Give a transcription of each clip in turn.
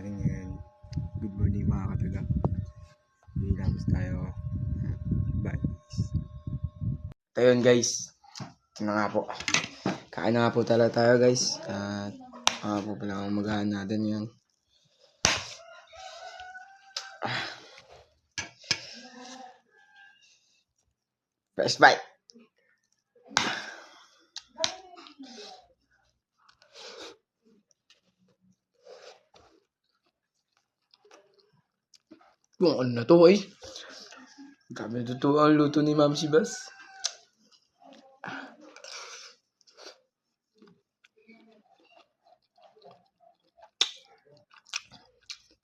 nangyari ngayon. Good morning mga kataga. Hilamos tayo. Bye. Ayun guys. Ito na nga po. Kain na nga po talaga tayo guys. At po pala ang magahan natin yun. First bite. Kung ano na to eh. Grabe na to ang luto ni Ma'am Sibas.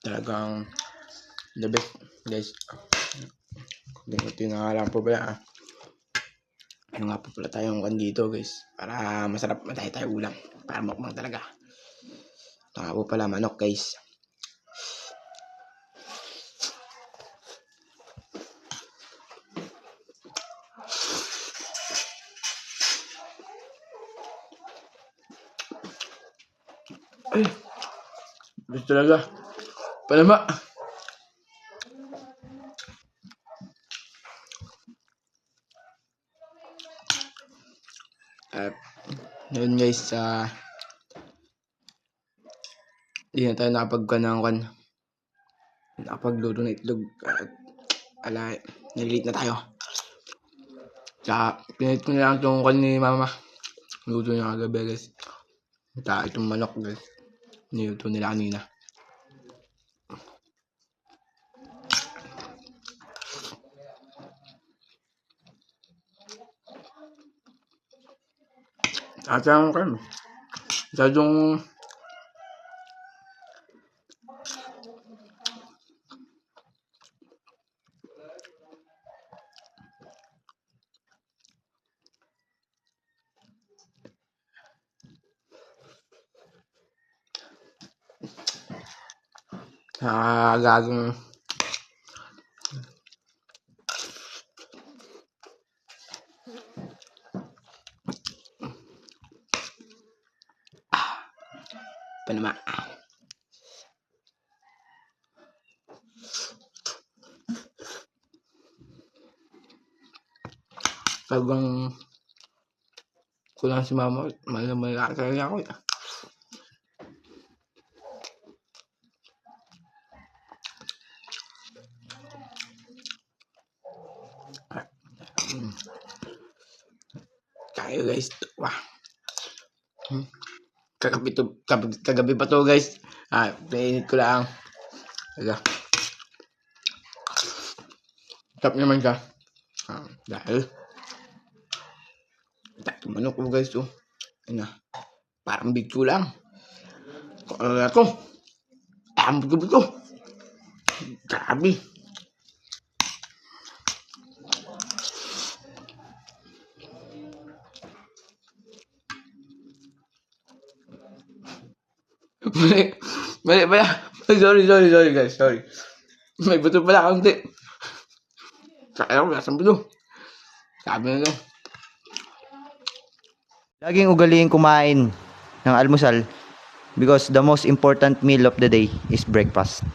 Talagang the best guys. Ito na nga lang po pala. Ano nga po pala tayong dito guys. Para masarap matay tayo ulam. Para mukbang talaga. Ito nga po pala manok guys. Ay, gusto talaga. Palama. Yun guys, hindi na tayo nakapagluto ng itlog. Nililate na tayo. Tsaka, pinit ko na lang itong ni Mama. Luto niya kagabi guys. Tsaka itong manok guys. Niluto nila kanina. At ang kan, masyadong gagawin Panama. Talagang kulang si Mama. Malaki talaga ako. Kayo guys. Wah. Kagabi pa to guys. Pinit ko lang. Tap naman siya. Dahil manok ko guys to. Parang bigto lang. Kung ano na to. Ang bigto. Grabe. Mali pala. Sorry guys, sorry. May buto pala kaunti. Kaya ko lasang buto. Sabi na to. Laging ugaliin kumain ng almusal because the most important meal of the day is breakfast.